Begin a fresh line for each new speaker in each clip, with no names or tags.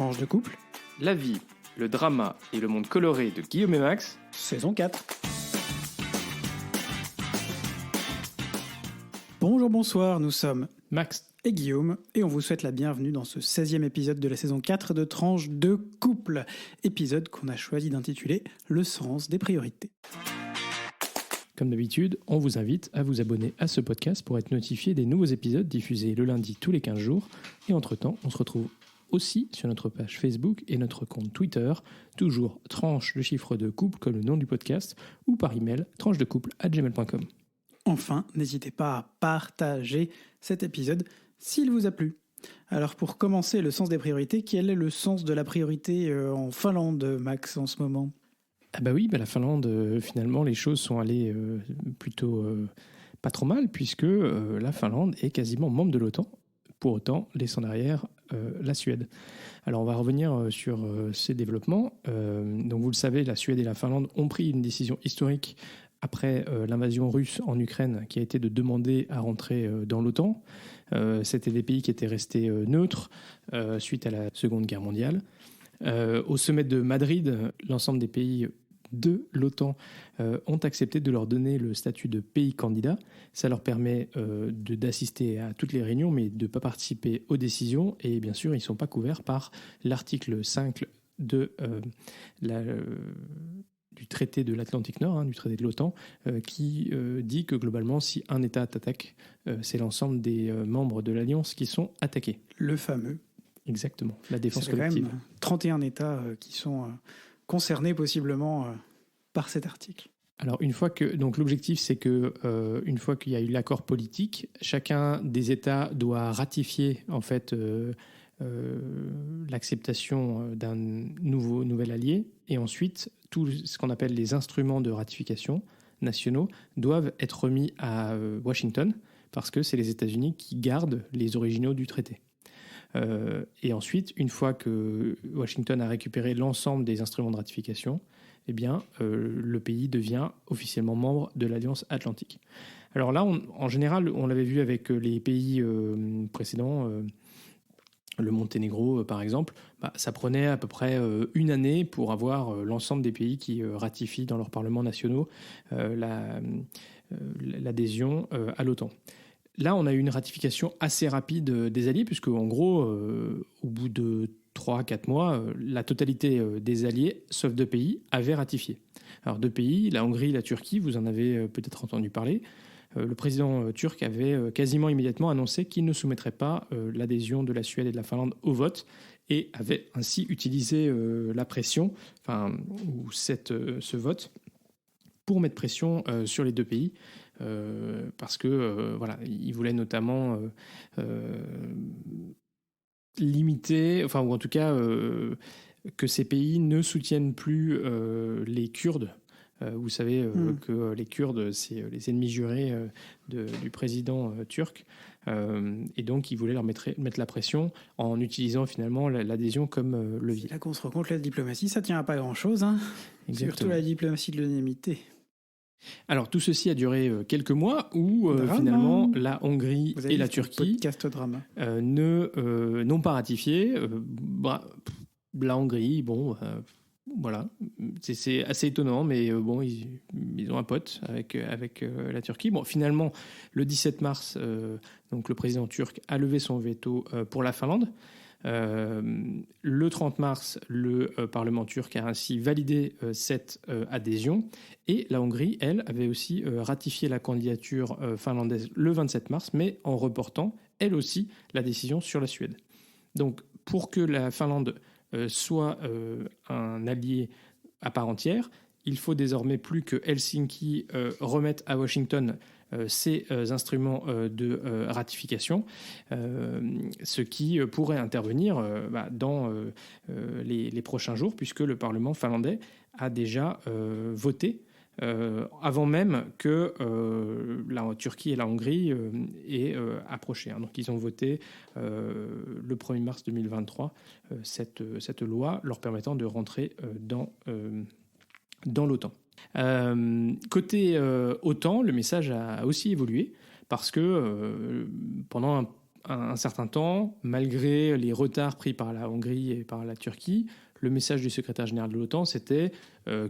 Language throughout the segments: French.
Tranche de couple,
La vie, le drama et le monde coloré de Guillaume et Max.
saison 4. Bonjour, bonsoir, nous sommes
Max.
et Guillaume et on vous souhaite la bienvenue dans ce 16e épisode de la saison 4 de Tranche de couple. Épisode qu'on a choisi d'intituler Le sens des priorités.
Comme d'habitude, on vous invite à vous abonner à ce podcast pour être notifié des nouveaux épisodes diffusés le lundi tous les 15 jours. Et entre-temps, on se retrouve aussi sur notre page Facebook et notre compte Twitter, toujours tranche de chiffre de couple comme le nom du podcast, ou par email tranchedecouple@gmail.com.
Enfin, n'hésitez pas à partager cet épisode s'il vous a plu. Alors pour commencer, le sens des priorités, quel est le sens de la priorité en Finlande, Max, en ce moment ?
Ah bah oui, la Finlande, finalement, les choses sont allées plutôt pas trop mal, puisque la Finlande est quasiment membre de l'OTAN, pour autant laissant derrière la Suède. Alors on va revenir sur ces développements. Donc vous le savez, la Suède et la Finlande ont pris une décision historique après l'invasion russe en Ukraine, qui a été de demander à rentrer dans l'OTAN. C'était des pays qui étaient restés neutres suite à la Seconde Guerre mondiale. Au sommet de Madrid, l'ensemble des pays de l'OTAN ont accepté de leur donner le statut de pays candidat. Ça leur permet d'assister à toutes les réunions, mais de ne pas participer aux décisions. Et bien sûr, ils ne sont pas couverts par l'article 5 du traité de l'Atlantique Nord, du traité de l'OTAN, qui dit que globalement, si un État t'attaque, c'est l'ensemble des membres de l'Alliance qui sont attaqués.
Le fameux.
Exactement, la défense
C'est
collective.
quand même 31 États qui sont concernés possiblement par cet article.
Alors donc l'objectif c'est que une fois qu'il y a eu l'accord politique, chacun des États doit ratifier en fait l'acceptation d'un nouvel allié, et ensuite tout ce qu'on appelle les instruments de ratification nationaux doivent être remis à Washington, parce que c'est les États-Unis qui gardent les originaux du traité. Et ensuite, une fois que Washington a récupéré l'ensemble des instruments de ratification, eh bien, le pays devient officiellement membre de l'Alliance Atlantique. Alors là, en général, on l'avait vu avec les pays précédents, le Monténégro par exemple, ça prenait à peu près une année pour avoir l'ensemble des pays qui ratifient dans leurs parlements nationaux l'adhésion à l'OTAN. Là, on a eu une ratification assez rapide des alliés, puisque en gros, au bout de 3-4 mois, la totalité des alliés, sauf 2 pays, avaient ratifié. Alors 2 pays, la Hongrie et la Turquie, vous en avez peut-être entendu parler. Le président turc avait quasiment immédiatement annoncé qu'il ne soumettrait pas l'adhésion de la Suède et de la Finlande au vote, et avait ainsi utilisé la pression, ce vote, pour mettre pression sur les 2 pays. Parce que il voulait notamment limiter, ou en tout cas que ces pays ne soutiennent plus les Kurdes. Vous savez que les Kurdes, c'est les ennemis jurés du président turc. Et donc, ils voulaient leur mettre la pression en utilisant finalement l'adhésion comme levier.
Là qu'on se rend compte, la diplomatie, ça tient à pas grand-chose. Surtout la diplomatie de l'unanimité.
Alors, tout ceci a duré quelques mois où, finalement, la Hongrie et la Turquie n'ont pas ratifié. La Hongrie, voilà. C'est assez étonnant, mais ils ont un pote avec la Turquie. Bon, finalement, le 17 mars, donc le président turc a levé son veto pour la Finlande. Le 30 mars, le Parlement turc a ainsi validé cette adhésion, et la Hongrie, elle, avait aussi ratifié la candidature finlandaise le 27 mars, mais en reportant, elle aussi, la décision sur la Suède. Donc, pour que la Finlande soit un allié à part entière, il faut désormais plus que Helsinki remette à Washington ces instruments de ratification, ce qui pourrait intervenir dans les prochains jours, puisque le Parlement finlandais a déjà voté avant même que la Turquie et la Hongrie aient approché. Donc ils ont voté le 1er mars 2023 cette loi leur permettant de rentrer dans l'OTAN. Côté OTAN, le message a aussi évolué, parce que pendant un certain temps, malgré les retards pris par la Hongrie et par la Turquie, le message du secrétaire général de l'OTAN, c'était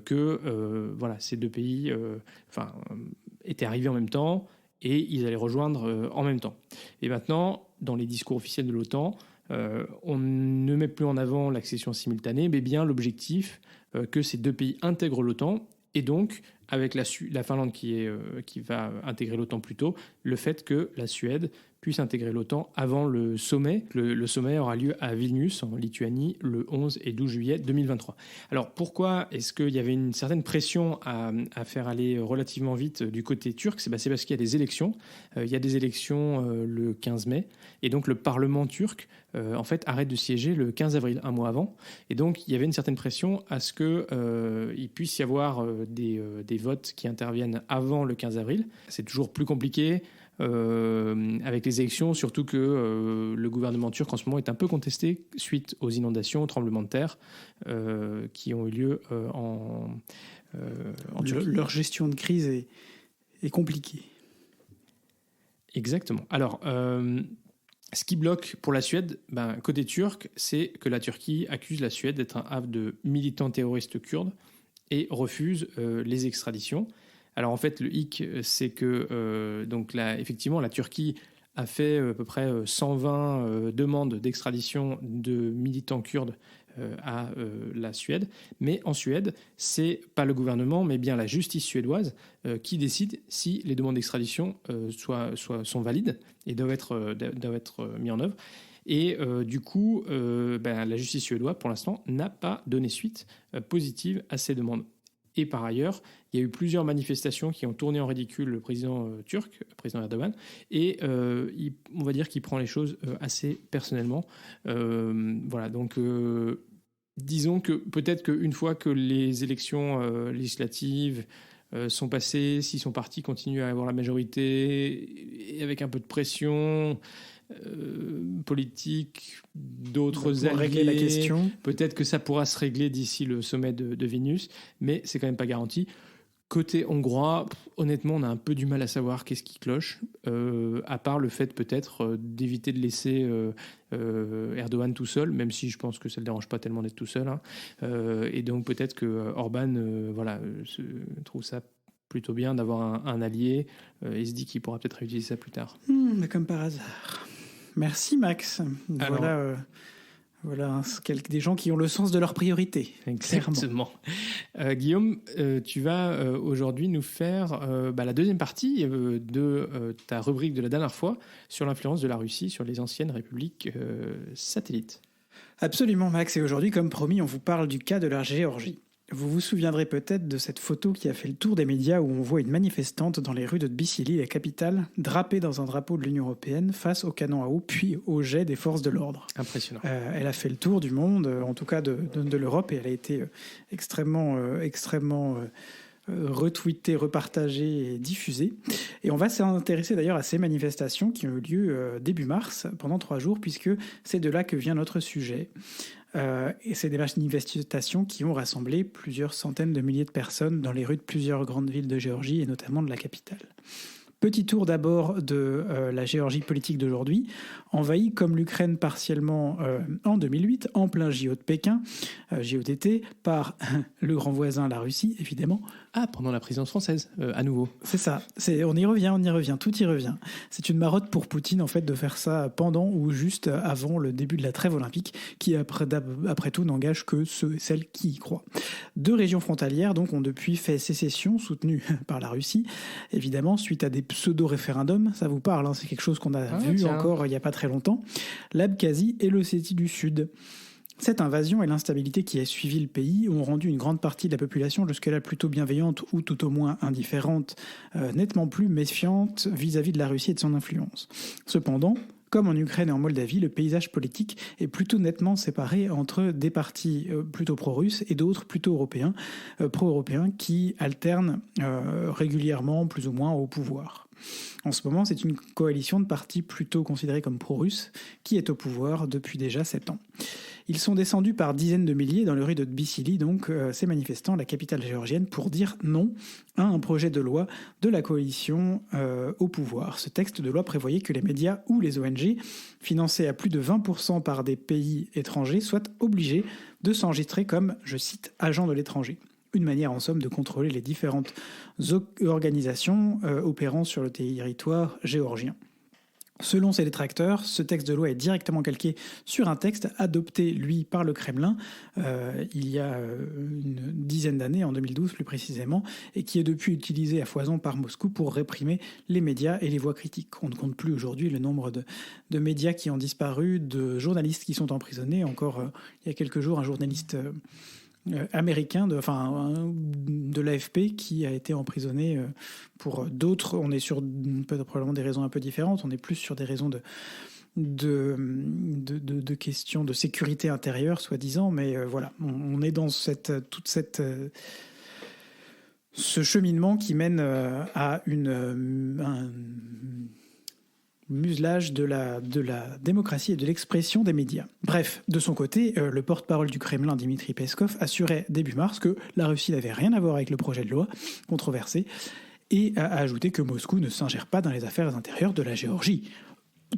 que ces deux pays étaient arrivés en même temps et ils allaient rejoindre en même temps. Et maintenant, dans les discours officiels de l'OTAN, on ne met plus en avant l'accession simultanée, mais bien l'objectif que ces deux pays intègrent l'OTAN, et donc, avec la Finlande qui va intégrer l'OTAN plus tôt, le fait que la Suède puisse intégrer l'OTAN avant le sommet. Le sommet aura lieu à Vilnius, en Lituanie, le 11 et 12 juillet 2023. Alors, pourquoi est-ce qu'il y avait une certaine pression à faire aller relativement vite du côté turc ? C'est parce qu'il y a des élections. Il y a des élections le 15 mai. Et donc, le Parlement turc, arrête de siéger le 15 avril, un mois avant. Et donc, il y avait une certaine pression à ce qu'il puisse y avoir des votes qui interviennent avant le 15 avril. C'est toujours plus compliqué avec les élections, surtout que le gouvernement turc en ce moment est un peu contesté suite aux inondations, aux tremblements de terre qui ont eu lieu en Turquie.
Leur gestion de crise est compliquée.
Exactement. Alors, ce qui bloque pour la Suède, côté turc, c'est que la Turquie accuse la Suède d'être un havre de militants terroristes kurdes et refuse les extraditions. Alors en fait, le hic, c'est que effectivement, la Turquie a fait à peu près 120 demandes d'extradition de militants kurdes à la Suède. Mais en Suède, c'est pas le gouvernement, mais bien la justice suédoise qui décide si les demandes d'extradition sont valides et doivent être mises en œuvre. Et du coup, la justice suédoise, pour l'instant, n'a pas donné suite positive à ces demandes. Et par ailleurs, il y a eu plusieurs manifestations qui ont tourné en ridicule le président turc, le président Erdogan, et on va dire qu'il prend les choses assez personnellement. Donc disons que peut-être qu'une fois que les élections législatives sont passées, si son parti continue à avoir la majorité, et avec un peu de pression politique d'autres alliés,
régler la question.
Peut-être que ça pourra se régler d'ici le sommet de Vilnius, mais c'est quand même pas garanti. Côté hongrois, honnêtement, on a un peu du mal à savoir qu'est-ce qui cloche, à part le fait peut-être d'éviter de laisser Erdogan tout seul, même si je pense que ça ne le dérange pas tellement d'être tout seul. Et donc peut-être que Orban trouve ça plutôt bien d'avoir un allié et se dit qu'il pourra peut-être réutiliser ça plus tard.
Mais comme par hasard. Merci Max. Alors, voilà des gens qui ont le sens de leurs priorités.
Exactement. Guillaume, tu vas aujourd'hui nous faire la deuxième partie de ta rubrique de la dernière fois sur l'influence de la Russie sur les anciennes républiques satellites.
Absolument Max, et aujourd'hui, comme promis, on vous parle du cas de la Géorgie. Vous vous souviendrez peut-être de cette photo qui a fait le tour des médias où on voit une manifestante dans les rues de Tbilissi, la capitale, drapée dans un drapeau de l'Union européenne face au canon à eau puis au jet des forces de l'ordre.
Impressionnant.
Elle a fait le tour du monde, en tout cas de l'Europe, et elle a été extrêmement retweetée, repartagée et diffusée. Et on va s'intéresser d'ailleurs à ces manifestations qui ont eu lieu début mars, pendant 3 jours, puisque c'est de là que vient notre sujet. Et c'est des manifestations qui ont rassemblé plusieurs centaines de milliers de personnes dans les rues de plusieurs grandes villes de Géorgie et notamment de la capitale. Petit tour d'abord de la Géorgie politique d'aujourd'hui, envahie comme l'Ukraine partiellement en 2008, en plein JO de Pékin, JO-TT, par le grand voisin, la Russie, évidemment.
Ah, pendant la présidence française, à nouveau.
C'est ça, on y revient, tout y revient. C'est une marotte pour Poutine, en fait, de faire ça pendant ou juste avant le début de la trêve olympique, qui, après tout, n'engage que ceux et celles qui y croient. 2 régions frontalières, donc, ont depuis fait sécession, soutenues par la Russie, évidemment, suite à des pseudo-référendums. Ça vous parle, c'est quelque chose qu'on a vu encore il n'y a pas très longtemps. L'Abkhazie et l'Ossétie du Sud. Cette invasion et l'instabilité qui a suivi le pays ont rendu une grande partie de la population jusque-là plutôt bienveillante ou tout au moins indifférente, nettement plus méfiante vis-à-vis de la Russie et de son influence. Cependant, comme en Ukraine et en Moldavie, le paysage politique est plutôt nettement séparé entre des partis plutôt pro-russes et d'autres plutôt pro-européens qui alternent régulièrement plus ou moins au pouvoir. En ce moment, c'est une coalition de partis plutôt considérés comme pro-russes qui est au pouvoir depuis déjà 7 ans. Ils sont descendus par dizaines de milliers dans les rues de Tbilissi, donc ces manifestants, la capitale géorgienne, pour dire non à un projet de loi de la coalition au pouvoir. Ce texte de loi prévoyait que les médias ou les ONG, financés à plus de 20% par des pays étrangers, soient obligés de s'enregistrer comme, je cite, agents de l'étranger. Une manière en somme de contrôler les différentes organisations opérant sur le territoire géorgien. Selon ses détracteurs, ce texte de loi est directement calqué sur un texte adopté, lui, par le Kremlin il y a une dizaine d'années, en 2012 plus précisément, et qui est depuis utilisé à foison par Moscou pour réprimer les médias et les voix critiques. On ne compte plus aujourd'hui le nombre de médias qui ont disparu, de journalistes qui sont emprisonnés. Encore il y a quelques jours, un journaliste américain de l'AFP qui a été emprisonné pour d'autres. On est sur probablement des raisons un peu différentes. On est plus sur des raisons de questions de sécurité intérieure, soi-disant. Mais voilà, on est dans ce cheminement qui mène à un muselage de la démocratie et de l'expression des médias. Bref, de son côté, le porte-parole du Kremlin, Dmitri Peskov, assurait début mars que la Russie n'avait rien à voir avec le projet de loi controversé et a ajouté que Moscou ne s'ingère pas dans les affaires intérieures de la Géorgie,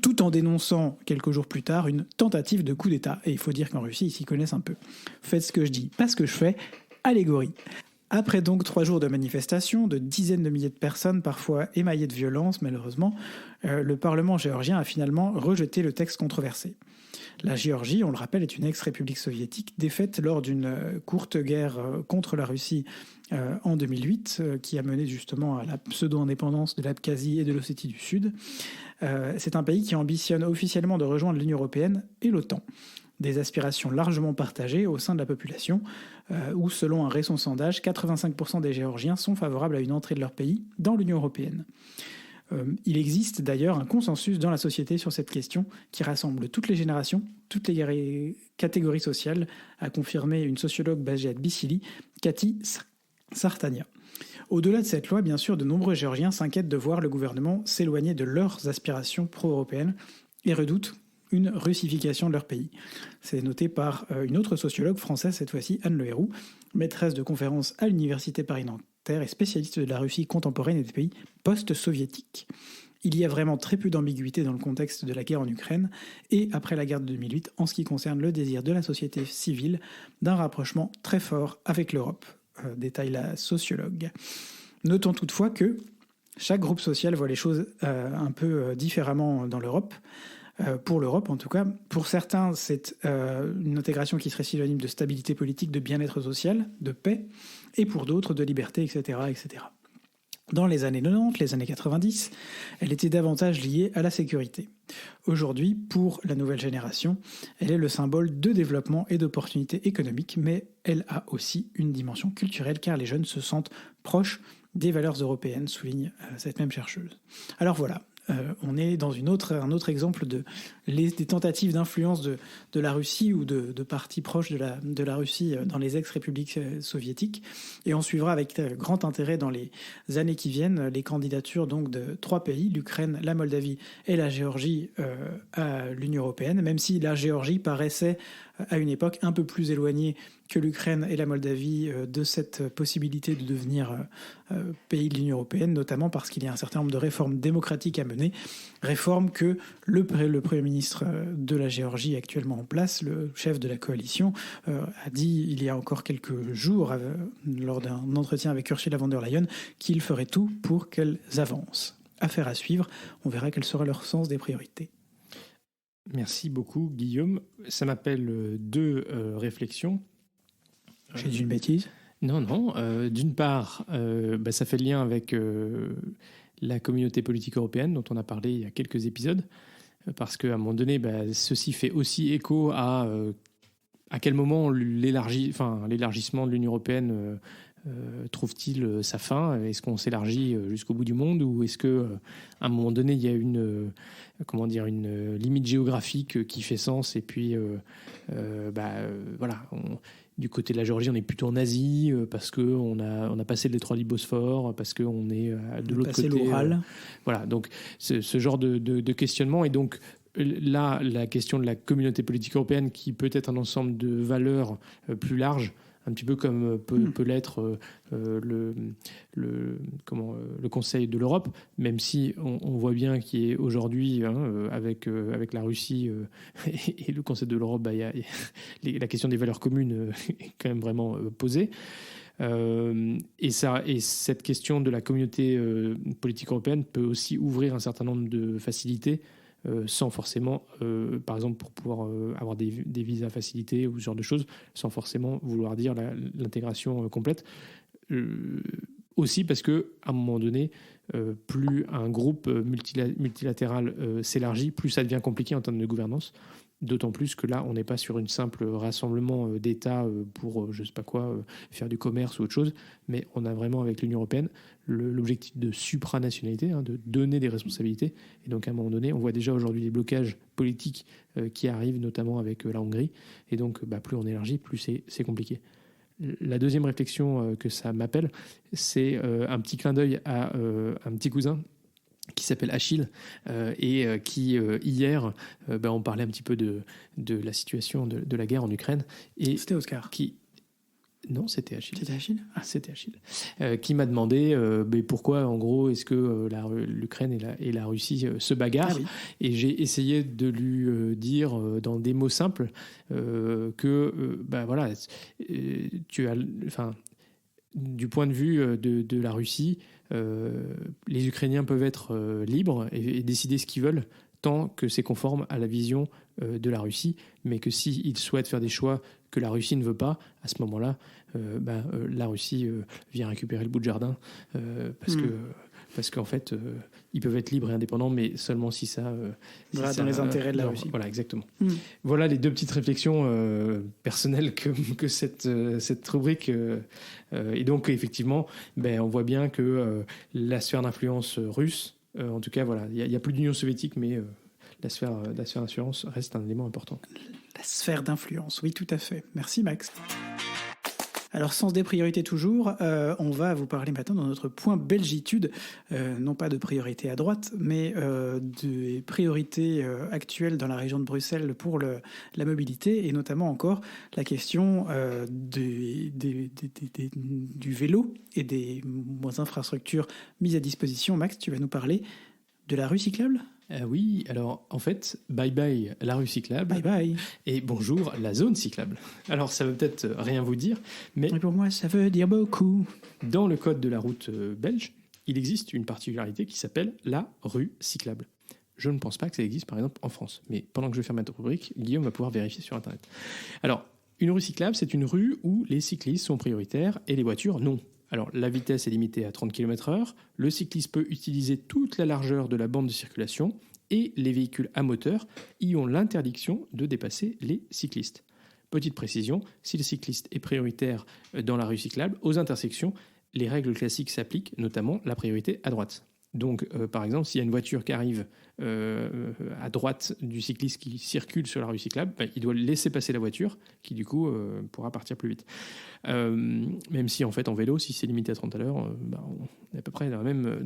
tout en dénonçant quelques jours plus tard une tentative de coup d'État. Et il faut dire qu'en Russie, ils s'y connaissent un peu. Faites ce que je dis, pas ce que je fais, allégorie. Après donc 3 jours de manifestations, de dizaines de milliers de personnes, parfois émaillées de violence malheureusement, le Parlement géorgien a finalement rejeté le texte controversé. La Géorgie, on le rappelle, est une ex-république soviétique défaite lors d'une courte guerre contre la Russie en 2008, qui a mené justement à la pseudo-indépendance de l'Abkhazie et de l'Ossétie du Sud. C'est un pays qui ambitionne officiellement de rejoindre l'Union européenne et l'OTAN. Des aspirations largement partagées au sein de la population, où selon un récent sondage, 85% des Géorgiens sont favorables à une entrée de leur pays dans l'Union européenne. Il existe d'ailleurs un consensus dans la société sur cette question qui rassemble toutes les générations, toutes les catégories sociales, a confirmé une sociologue basée à Tbilissi, Kati Sartania. Au-delà de cette loi, bien sûr, de nombreux Géorgiens s'inquiètent de voir le gouvernement s'éloigner de leurs aspirations pro-européennes et redoutent une russification de leur pays. C'est noté par une autre sociologue française, cette fois-ci Anne Le Héroux, maîtresse de conférences à l'Université Paris-Nanterre et spécialiste de la Russie contemporaine et des pays post-soviétiques. Il y a vraiment très peu d'ambiguïté dans le contexte de la guerre en Ukraine et après la guerre de 2008 en ce qui concerne le désir de la société civile d'un rapprochement très fort avec l'Europe, détaille la sociologue. Notons toutefois que chaque groupe social voit les choses un peu différemment dans l'Europe. Pour l'Europe, en tout cas. Pour certains, c'est une intégration qui serait synonyme de stabilité politique, de bien-être social, de paix, et pour d'autres, de liberté, etc., etc. Dans les années 90, les années 90, elle était davantage liée à la sécurité. Aujourd'hui, pour la nouvelle génération, elle est le symbole de développement et d'opportunités économiques, mais elle a aussi une dimension culturelle, car les jeunes se sentent proches des valeurs européennes, souligne cette même chercheuse. Alors voilà. On est dans un autre exemple des tentatives d'influence de la Russie ou de partis proches de la Russie dans les ex-républiques soviétiques. Et on suivra avec grand intérêt dans les années qui viennent les candidatures donc de 3 pays, l'Ukraine, la Moldavie et la Géorgie à l'Union européenne, même si la Géorgie paraissait à une époque un peu plus éloignée que l'Ukraine et la Moldavie de cette possibilité de devenir pays de l'Union européenne, notamment parce qu'il y a un certain nombre de réformes démocratiques à mener, réformes que le Premier ministre de la Géorgie actuellement en place, le chef de la coalition, a dit il y a encore quelques jours, lors d'un entretien avec Ursula von der Leyen, qu'il ferait tout pour qu'elles avancent. Affaire à suivre, on verra quel sera leur sens des priorités.
Merci beaucoup, Guillaume. Ça m'appelle 2 réflexions.
J'ai dit une bêtise ?
Non. D'une part, ça fait le lien avec la communauté politique européenne dont on a parlé il y a quelques épisodes, parce qu'à un moment donné, ceci fait aussi écho à quel moment l'élargissement de l'Union européenne trouve-t-il sa fin ? Est-ce qu'on s'élargit jusqu'au bout du monde, ou est-ce que à un moment donné il y a une limite géographique qui fait sens, et puis voilà, du côté de la Géorgie on est plutôt en Asie parce que on a passé le détroit du Bosphore, parce qu'on est de l'autre côté
l'Oural.
voilà, donc ce genre de questionnement. Et donc là, la question de la communauté politique européenne, qui peut être un ensemble de valeurs plus larges, un petit peu comme peut l'être le Conseil de l'Europe, même si on voit bien qu'aujourd'hui, avec la Russie et le Conseil de l'Europe, la question des valeurs communes est quand même vraiment posée. Et cette question de la communauté politique européenne peut aussi ouvrir un certain nombre de facilités, sans forcément, par exemple, pour pouvoir avoir des visas facilités ou ce genre de choses, sans forcément vouloir dire l'intégration complète. Aussi parce qu'à un moment donné, plus un groupe multilatéral s'élargit, plus ça devient compliqué en termes de gouvernance. D'autant plus que là, on n'est pas sur une simple rassemblement d'États pour, je ne sais pas quoi, faire du commerce ou autre chose, mais on a vraiment, avec l'Union européenne, l'objectif de supranationalité, de donner des responsabilités. Et donc, à un moment donné, on voit déjà aujourd'hui des blocages politiques qui arrivent, notamment avec la Hongrie. Et donc, plus on élargit, plus c'est compliqué. La deuxième réflexion que ça m'appelle, c'est un petit clin d'œil à un petit cousin qui s'appelle Achille et qui hier on parlait un petit peu de la situation de la guerre en Ukraine, et
c'était Oscar
non, c'était Achille.
C'était Achille
C'était Achille. Qui m'a demandé pourquoi, en gros, est-ce que l'Ukraine et la Russie se bagarrent.
Oui.
Et j'ai essayé de lui dire, dans des mots simples, que, tu as... Enfin, du point de vue de la Russie, les Ukrainiens peuvent être libres et décider ce qu'ils veulent, tant que c'est conforme à la vision de la Russie, mais que s'ils souhaitent faire des choix que la Russie ne veut pas, à ce moment-là, la Russie vient récupérer le bout de jardin, parce qu'en fait, ils peuvent être libres et indépendants, mais seulement si ça...
dans les intérêts de la Russie.
Voilà, exactement. Voilà les deux petites réflexions personnelles que cette rubrique... et donc, effectivement, on voit bien que la sphère d'influence russe, en tout cas, voilà, il n'y a plus d'Union soviétique, mais la sphère d'influence reste un élément important.
La sphère d'influence, oui, tout à fait. Merci, Max. Alors, sens des priorités toujours, on va vous parler maintenant dans notre point belgitude, non pas de priorité à droite, mais des priorités actuelles dans la région de Bruxelles pour la mobilité, et notamment encore la question du vélo et des infrastructures mises à disposition. Max, tu vas nous parler de la rue cyclable ?
Oui, alors en fait, bye bye la rue cyclable.
Bye bye.
Et bonjour la zone cyclable. Alors ça veut peut-être rien vous dire, mais
pour moi ça veut dire beaucoup.
Dans le code de la route belge, il existe une particularité qui s'appelle la rue cyclable. Je ne pense pas que ça existe par exemple en France, mais pendant que je vais faire ma rubrique, Guillaume va pouvoir vérifier sur Internet. Alors, une rue cyclable, c'est une rue où les cyclistes sont prioritaires et les voitures non. Alors, la vitesse est limitée à 30 km/h, le cycliste peut utiliser toute la largeur de la bande de circulation et les véhicules à moteur y ont l'interdiction de dépasser les cyclistes. Petite précision, si le cycliste est prioritaire dans la rue cyclable, aux intersections, les règles classiques s'appliquent, notamment la priorité à droite. Donc, par exemple, s'il y a une voiture qui arrive à droite du cycliste qui circule sur la rue cyclable, il doit laisser passer la voiture qui, du coup, pourra partir plus vite. Même si, en fait, en vélo, si c'est limité à 30 à l'heure, on est à peu près dans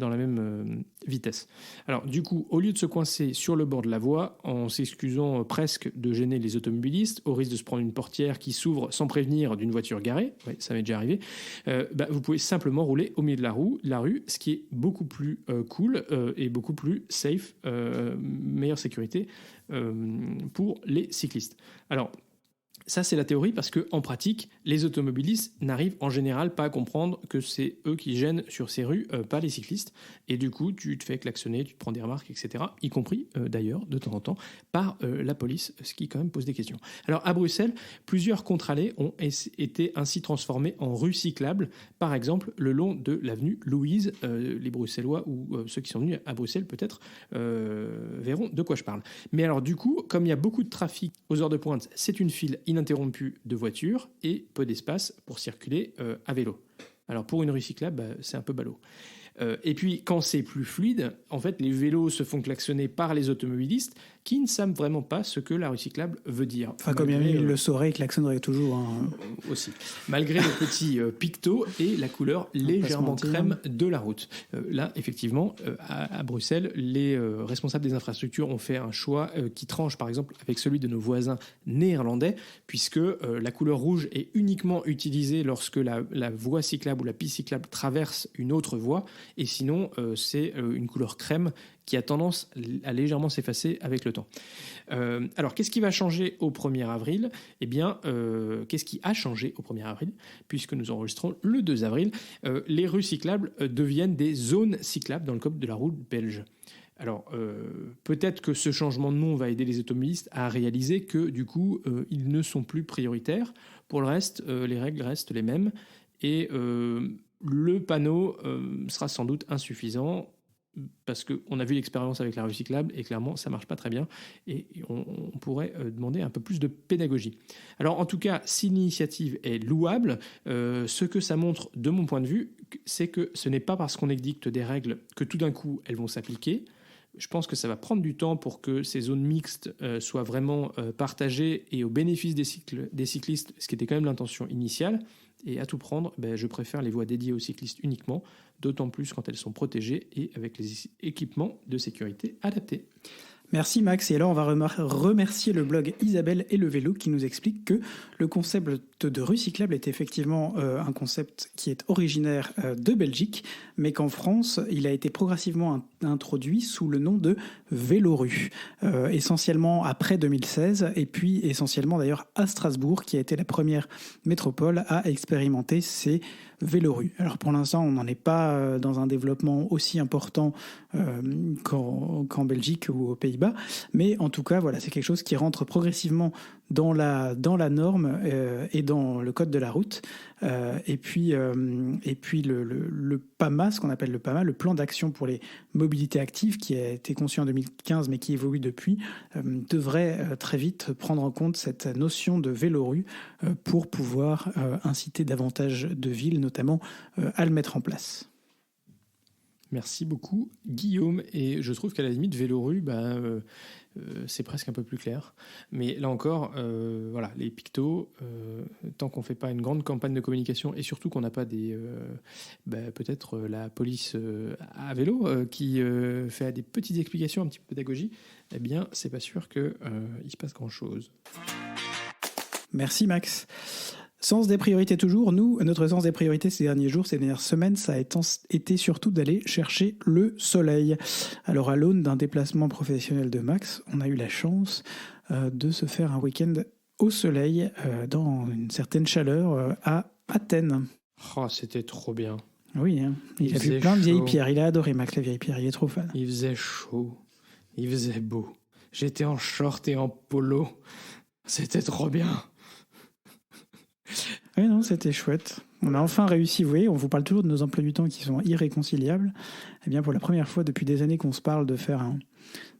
la même vitesse. Alors, du coup, au lieu de se coincer sur le bord de la voie, en s'excusant presque de gêner les automobilistes, au risque de se prendre une portière qui s'ouvre sans prévenir d'une voiture garée, ça m'est déjà arrivé, vous pouvez simplement rouler au milieu de la rue, ce qui est beaucoup plus cool et beaucoup plus safe, meilleure sécurité pour les cyclistes. Alors, ça, c'est la théorie parce qu'en pratique, les automobilistes n'arrivent en général pas à comprendre que c'est eux qui gênent sur ces rues, pas les cyclistes. Et du coup, tu te fais klaxonner, tu te prends des remarques, etc. Y compris, d'ailleurs, de temps en temps, par la police, ce qui quand même pose des questions. Alors, à Bruxelles, plusieurs contre-allées ont été ainsi transformées en rues cyclables. Par exemple, le long de l'avenue Louise. Les Bruxellois ou ceux qui sont venus à Bruxelles, peut-être, verront de quoi je parle. Mais alors, du coup, comme il y a beaucoup de trafic aux heures de pointe, c'est une file ininterrompue de voitures et peu d'espace pour circuler à vélo. Alors pour une rue cyclable, c'est un peu ballot. Et puis quand c'est plus fluide, en fait les vélos se font klaxonner par les automobilistes qui ne savent vraiment pas ce que la rue cyclable veut dire.
Enfin, comme il le saurait et klaxonnerait toujours. Hein.
Aussi. Malgré le petit picto et la couleur légèrement crème de la route. Là, effectivement, à Bruxelles, les responsables des infrastructures ont fait un choix qui tranche, par exemple, avec celui de nos voisins néerlandais, puisque la couleur rouge est uniquement utilisée lorsque la voie cyclable ou la piste cyclable traverse une autre voie, et sinon, c'est une couleur crème qui a tendance à légèrement s'effacer avec le temps. Alors, qu'est-ce qui va changer au 1er avril ? Eh bien, qu'est-ce qui a changé au 1er avril ? Puisque nous enregistrons le 2 avril, les rues cyclables deviennent des zones cyclables dans le code de la route belge. Alors, peut-être que ce changement de nom va aider les automobilistes à réaliser que, du coup, ils ne sont plus prioritaires. Pour le reste, les règles restent les mêmes. Et le panneau sera sans doute insuffisant, parce qu'on a vu l'expérience avec la rue cyclable et clairement ça marche pas très bien et on pourrait demander un peu plus de pédagogie. Alors en tout cas, si l'initiative est louable, ce que ça montre de mon point de vue, c'est que ce n'est pas parce qu'on édicte des règles que tout d'un coup elles vont s'appliquer. Je pense que ça va prendre du temps pour que ces zones mixtes soient vraiment partagées et au bénéfice des cyclistes, ce qui était quand même l'intention initiale. Et à tout prendre, je préfère les voies dédiées aux cyclistes uniquement, d'autant plus quand elles sont protégées et avec les équipements de sécurité adaptés.
Merci Max. Et alors on va remercier le blog Isabelle et le vélo qui nous explique que le concept de rue cyclable est effectivement un concept qui est originaire de Belgique, mais qu'en France, il a été progressivement introduit sous le nom de vélorue, essentiellement après 2016, et puis essentiellement d'ailleurs à Strasbourg, qui a été la première métropole à expérimenter ces vélorues. Alors pour l'instant, on n'en est pas dans un développement aussi important qu'en Belgique ou aux Pays-Bas, mais en tout cas, voilà, c'est quelque chose qui rentre progressivement dans la norme et dans le code de la route. Et puis le PAMA, ce qu'on appelle le PAMA, le plan d'action pour les mobilités actives, qui a été conçu en 2015 mais qui évolue depuis, devrait très vite prendre en compte cette notion de vélorue pour pouvoir inciter davantage de villes, notamment, à le mettre en place.
Merci beaucoup Guillaume, et je trouve qu'à la limite vélorue, c'est presque un peu plus clair, mais là encore voilà, les pictos, tant qu'on ne fait pas une grande campagne de communication et surtout qu'on n'a pas peut-être la police à vélo qui fait des petites explications, un petit peu de pédagogie, eh bien c'est pas sûr qu'il se passe grand chose.
Merci Max. Sens des priorités toujours. Nous, notre sens des priorités ces derniers jours, ces dernières semaines, ça a été surtout d'aller chercher le soleil. Alors à l'aune d'un déplacement professionnel de Max, on a eu la chance de se faire un week-end au soleil dans une certaine chaleur à Athènes.
Oh, c'était trop bien.
Oui, hein. Il a vu plein de vieilles pierres. Il a adoré Max, la vieille pierre. Il est trop fan.
Il faisait chaud. Il faisait beau. J'étais en short et en polo. C'était trop bien.
Oui, non, c'était chouette. On a enfin réussi, vous voyez, on vous parle toujours de nos emplois du temps qui sont irréconciliables. Eh bien, pour la première fois depuis des années qu'on se parle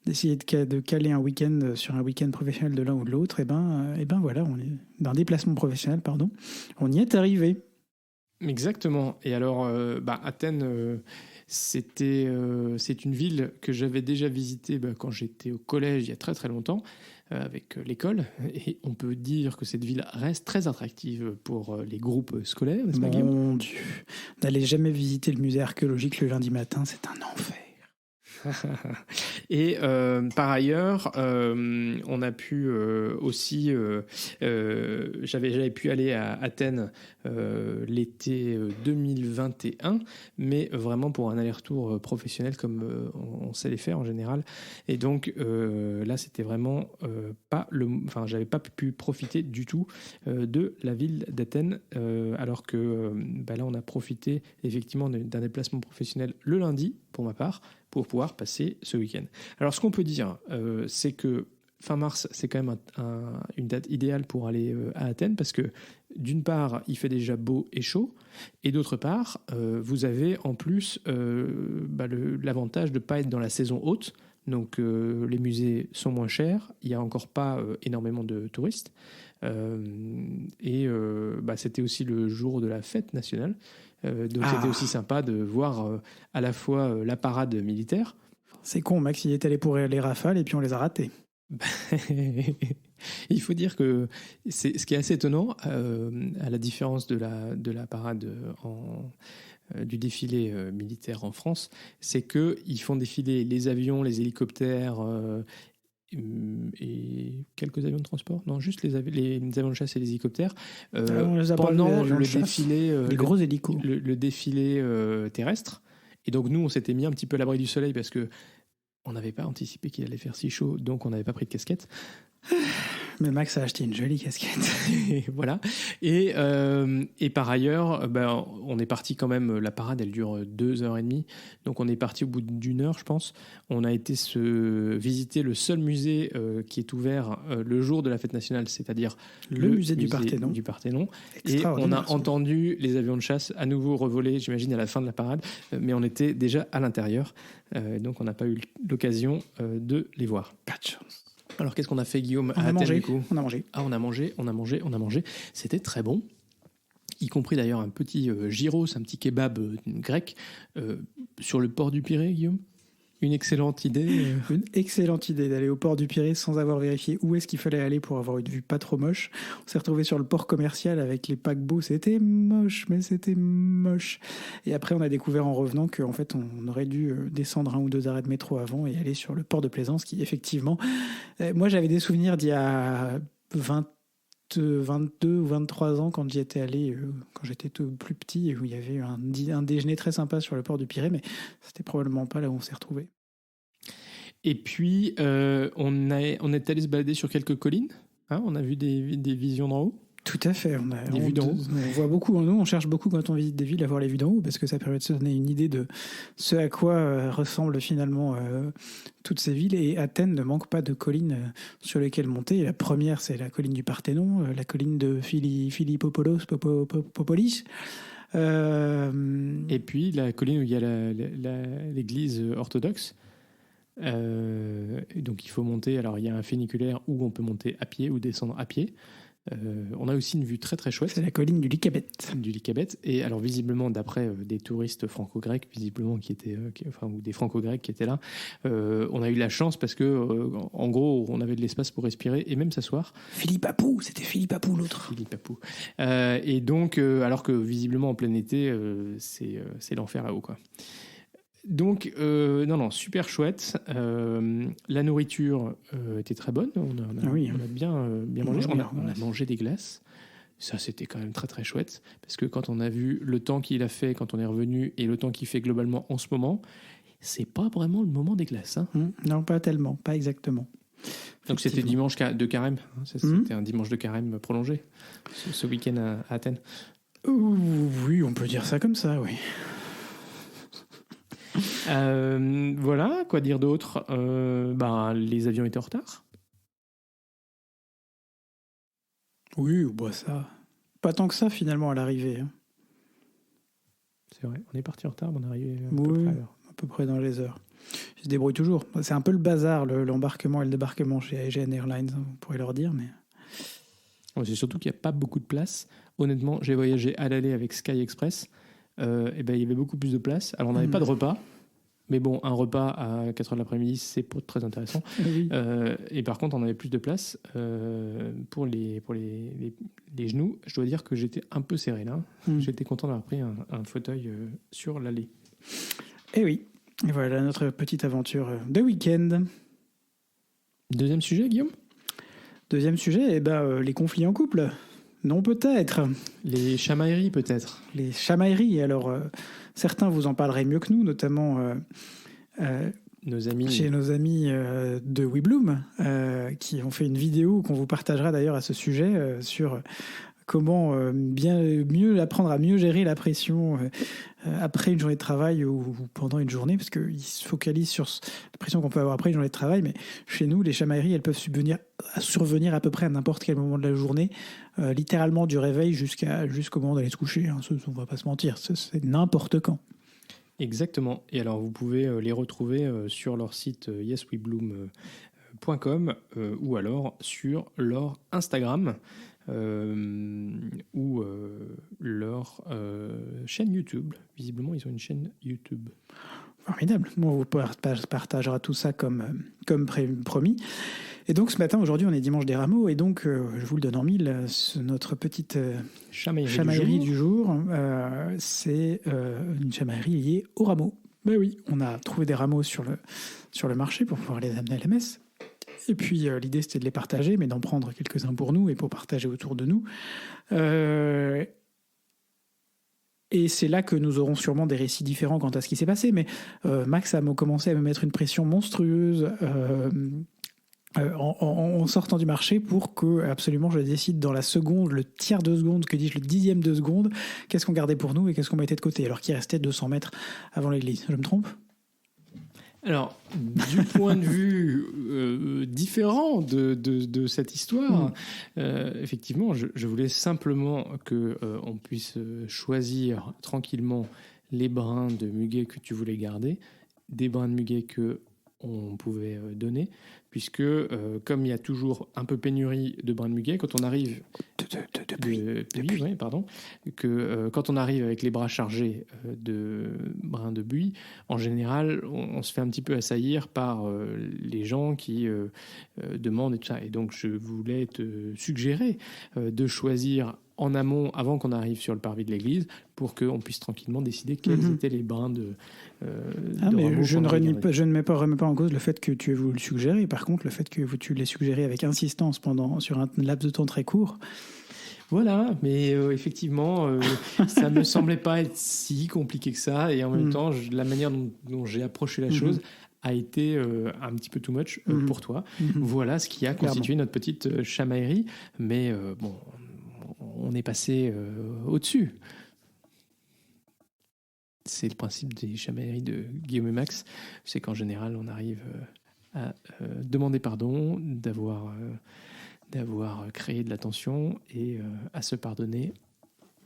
d'essayer de caler un week-end sur un week-end professionnel de l'un ou de l'autre, voilà, on est d'un déplacement professionnel, pardon. On y est arrivé.
Exactement. Et alors, Athènes, c'est une ville que j'avais déjà visitée quand j'étais au collège il y a très très longtemps, avec l'école, et on peut dire que cette ville reste très attractive pour les groupes scolaires, n'est-ce pas, Guillaume ?
Mon Dieu, n'allez jamais visiter le musée archéologique le lundi matin, c'est un enfer.
Et par ailleurs, on a pu aussi, j'avais pu aller à Athènes l'été 2021, mais vraiment pour un aller-retour professionnel comme on sait les faire en général. Et donc là, c'était vraiment j'avais pas pu profiter du tout de la ville d'Athènes, alors que là, on a profité effectivement d'un déplacement professionnel le lundi pour ma part, pour pouvoir passer ce week-end. Alors, ce qu'on peut dire, c'est que fin mars, c'est quand même une date idéale pour aller à Athènes, parce que d'une part, il fait déjà beau et chaud, et d'autre part, vous avez en plus l'avantage de ne pas être dans la saison haute, donc les musées sont moins chers, il n'y a encore pas énormément de touristes, c'était aussi le jour de la fête nationale, donc c'était aussi sympa de voir à la fois la parade militaire.
C'est con, Max, il est allé pour les rafales et puis on les a ratés.
Il faut dire que ce qui est assez étonnant, à la différence de la parade du défilé militaire en France, c'est qu'ils font défiler les avions, les hélicoptères et quelques avions de transport. Non, juste les avions de chasse et les hélicoptères.
On les a pas
pendant
vus, les avions de
le
chasse.
défilé,
Les gros hélicos.
le défilé terrestre. Et donc nous, on s'était mis un petit peu à l'abri du soleil parce que on n'avait pas anticipé qu'il allait faire si chaud, donc on n'avait pas pris de casquette.
Mais Max a acheté une jolie casquette.
Et voilà. Et par ailleurs, on est parti quand même. La parade, elle dure 2h30. Donc on est parti au bout d'une heure, je pense. On a été visiter le seul musée qui est ouvert le jour de la fête nationale, c'est-à-dire
le musée du
Parthénon. Et on a entendu les avions de chasse à nouveau revoler, j'imagine, à la fin de la parade. Mais on était déjà à l'intérieur. Donc on n'a pas eu l'occasion de les voir.
Pas de chance.
Alors, qu'est-ce qu'on a fait, Guillaume,
à Athènes, du
coup ?
On a mangé.
Ah, on a mangé. C'était très bon. Y compris d'ailleurs un petit gyros, un petit kebab grec sur le port du Pirée, Guillaume. Une excellente idée.
Une excellente idée d'aller au port du Pirée sans avoir vérifié où est-ce qu'il fallait aller pour avoir une vue pas trop moche. On s'est retrouvé sur le port commercial avec les paquebots. C'était moche. Et après, on a découvert en revenant qu'en fait, on aurait dû descendre 1 ou 2 arrêts de métro avant et aller sur le port de Plaisance qui, effectivement... moi, j'avais des souvenirs d'il y a 22 ou 23 ans quand j'y étais allé, quand j'étais tout plus petit, où il y avait un déjeuner très sympa sur le port du Pirée, mais c'était probablement pas là où on s'est retrouvés.
Et puis, on est allé se balader sur quelques collines. Hein, on a vu des visions d'en haut.
Tout à fait. On voit beaucoup. Nous, on cherche beaucoup quand on visite des villes à voir les vues d'en haut parce que ça permet de se donner une idée de ce à quoi ressemblent finalement toutes ces villes. Et Athènes ne manque pas de collines sur lesquelles monter. La première, c'est la colline du Parthénon, la colline de Philippopolis.
Et puis la colline où il y a l'église orthodoxe. Donc il faut monter. Alors il y a un funiculaire où on peut monter à pied ou descendre à pied. On a aussi une vue très très chouette.
C'est la colline du Lycabette.
Et alors visiblement, d'après des touristes franco-grecs, visiblement ou des franco-grecs qui étaient là, on a eu la chance parce que en gros, on avait de l'espace pour respirer et même s'asseoir.
C'était Philippe Papou l'autre.
Philippe Papou. Et donc, alors que visiblement en plein été, c'est l'enfer là-haut, quoi. Donc, non, super chouette. La nourriture était très bonne. On a bien mangé. On a mangé des glaces. Ça, c'était quand même très, très chouette. Parce que quand on a vu le temps qu'il a fait quand on est revenu et le temps qu'il fait globalement en ce moment, c'est pas vraiment le moment des glaces. Hein.
Non, pas tellement, pas exactement.
Donc, c'était dimanche de carême. Hein. C'était un dimanche de carême prolongé, ce week-end à Athènes.
Oui, on peut dire ça comme ça, oui.
Voilà, quoi dire d'autre ? Les avions étaient en retard.
Oui, ça. Pas tant que ça finalement à l'arrivée. Hein.
C'est vrai, on est parti en retard, mais on est arrivé
à peu près dans les heures. Ils se débrouillent toujours. C'est un peu le bazar, l'embarquement et le débarquement chez AEGN Airlines, on pourrait leur dire, mais...
C'est surtout qu'il n'y a pas beaucoup de place. Honnêtement, j'ai voyagé à l'aller avec Sky Express. Il y avait beaucoup plus de place. Alors, on n'avait pas de repas. Mais bon, un repas à 4h de l'après-midi, c'est pas très intéressant.
Oui.
Et par contre, on avait plus de place pour les genoux. Je dois dire que j'étais un peu serré là. J'étais content d'avoir pris un fauteuil sur l'allée.
Et oui, et voilà notre petite aventure de week-end.
Deuxième sujet, Guillaume ?
Deuxième sujet, les conflits en couple. Non, peut-être.
Les chamailleries, peut-être.
Les chamailleries. Alors, certains vous en parleraient mieux que nous, notamment chez nos amis de WeBloom, qui ont fait une vidéo qu'on vous partagera d'ailleurs à ce sujet sur comment mieux apprendre à mieux gérer la pression après une journée de travail ou pendant une journée, parce qu'ils se focalisent sur la pression qu'on peut avoir après une journée de travail. Mais chez nous, les chamailleries, elles peuvent survenir à peu près à n'importe quel moment de la journée, littéralement du réveil jusqu'au moment d'aller se coucher. Hein. On ne va pas se mentir, c'est n'importe quand.
Exactement. Et alors, vous pouvez les retrouver sur leur site yeswebloom.com ou alors sur leur Instagram ou leur chaîne YouTube. Visiblement, ils ont une chaîne YouTube.
Formidable. Bon, on vous partagera tout ça comme promis. Et donc ce matin, aujourd'hui, on est dimanche des Rameaux, et donc je vous le donne en mille, notre petite chamaillerie du jour, c'est une chamaillerie liée aux rameaux. Ben oui, on a trouvé des rameaux sur le marché pour pouvoir les amener à la messe. Et puis l'idée c'était de les partager, mais d'en prendre quelques-uns pour nous et pour partager autour de nous. Et c'est là que nous aurons sûrement des récits différents quant à ce qui s'est passé. Mais Max a commencé à me mettre une pression monstrueuse en sortant du marché pour que absolument je décide dans la seconde, le tiers de seconde, que dis-je, le dixième de seconde, qu'est-ce qu'on gardait pour nous et qu'est-ce qu'on mettait de côté, alors qu'il restait 200 mètres avant l'église. Je me trompe ?
Alors, du point de vue différent de cette histoire, effectivement, je voulais simplement qu'on puisse choisir tranquillement les brins de muguet que tu voulais garder, des brins de muguet qu'on pouvait donner, puisque comme il y a toujours un peu pénurie de brins de muguet, quand on arrive quand on arrive avec les bras chargés de brins de buis, en général, on se fait un petit peu assaillir par les gens qui demandent et tout ça. Et donc, je voulais te suggérer de choisir en amont, avant qu'on arrive sur le parvis de l'église, pour qu'on puisse tranquillement décider quels étaient les brins de
mais je ne remets pas en cause le fait que tu aies voulu le suggérer. Par contre, le fait que tu l'aies suggéré avec insistance sur un laps de temps très court.
Voilà, mais effectivement, ça me semblait pas être si compliqué que ça. Et en même temps, la manière dont j'ai approché la chose a été un petit peu too much pour toi. Voilà ce qui a constitué notre petite chamaillerie. Mais bon, on est passé au-dessus. C'est le principe des chamailleries de Guillaume et Max. C'est qu'en général, on arrive à demander pardon, d'avoir créé de la tension et à se pardonner.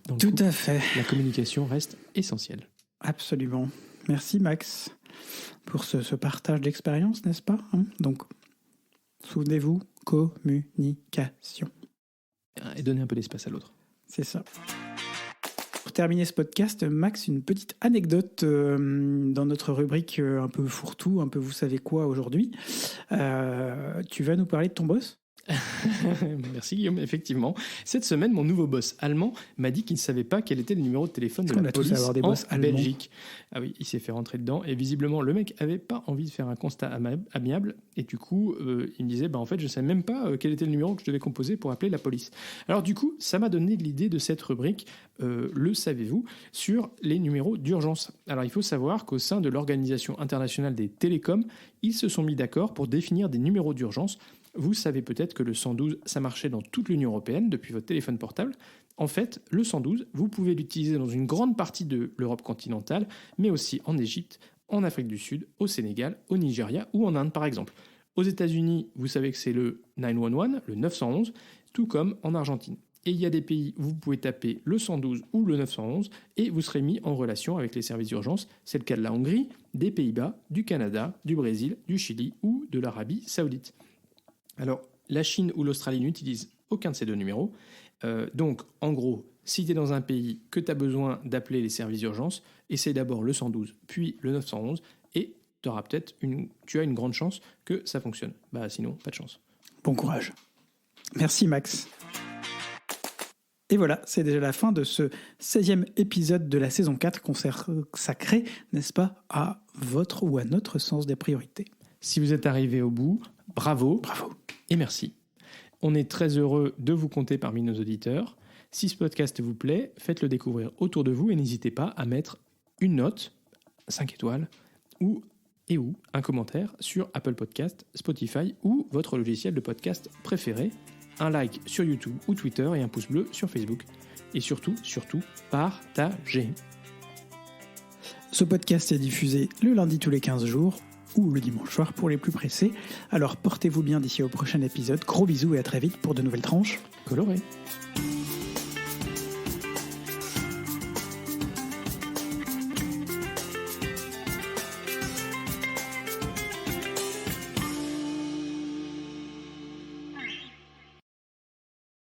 Donc,
tout à fait.
La communication reste essentielle.
Absolument. Merci Max pour ce partage d'expérience, n'est-ce pas ? Donc, souvenez-vous, communication.
Et donner un peu d'espace à l'autre.
C'est ça. Pour terminer ce podcast, Max, une petite anecdote dans notre rubrique un peu fourre-tout, un peu vous savez quoi aujourd'hui. Tu vas nous parler de ton boss ?
Merci Guillaume, effectivement. Cette semaine, mon nouveau boss allemand m'a dit qu'il ne savait pas quel était le numéro de téléphone de la police en Belgique. Ah oui, il s'est fait rentrer dedans et visiblement le mec avait pas envie de faire un constat amiable et du coup il me disait en fait je savais même pas quel était le numéro que je devais composer pour appeler la police. Alors du coup ça m'a donné l'idée de cette rubrique le savez-vous sur les numéros d'urgence. Alors il faut savoir qu'au sein de l'Organisation internationale des télécoms, ils se sont mis d'accord pour définir des numéros d'urgence. Vous savez peut-être que le 112, ça marchait dans toute l'Union européenne depuis votre téléphone portable. En fait, le 112, vous pouvez l'utiliser dans une grande partie de l'Europe continentale, mais aussi en Égypte, en Afrique du Sud, au Sénégal, au Nigeria ou en Inde par exemple. Aux États-Unis, vous savez que c'est le 911, le 911, tout comme en Argentine. Et il y a des pays où vous pouvez taper le 112 ou le 911 et vous serez mis en relation avec les services d'urgence. C'est le cas de la Hongrie, des Pays-Bas, du Canada, du Brésil, du Chili ou de l'Arabie Saoudite. Alors, la Chine ou l'Australie n'utilisent aucun de ces deux numéros. Donc, en gros, si tu es dans un pays que tu as besoin d'appeler les services d'urgence, essaie d'abord le 112, puis le 911, et tu as une grande chance que ça fonctionne. Sinon, pas de chance.
Bon courage. Merci Max. Et voilà, c'est déjà la fin de ce 16e épisode de la saison 4 consacré, n'est-ce pas, à votre ou à notre sens des priorités.
Si vous êtes arrivé au bout, bravo et merci. On est très heureux de vous compter parmi nos auditeurs. Si ce podcast vous plaît, faites-le découvrir autour de vous et n'hésitez pas à mettre une note, 5 étoiles, ou un commentaire sur Apple Podcast, Spotify ou votre logiciel de podcast préféré, un like sur YouTube ou Twitter et un pouce bleu sur Facebook. Et surtout, partagez.
Ce podcast est diffusé le lundi tous les 15 jours ou le dimanche soir pour les plus pressés. Alors portez-vous bien d'ici au prochain épisode. Gros bisous et à très vite pour de nouvelles tranches
colorées.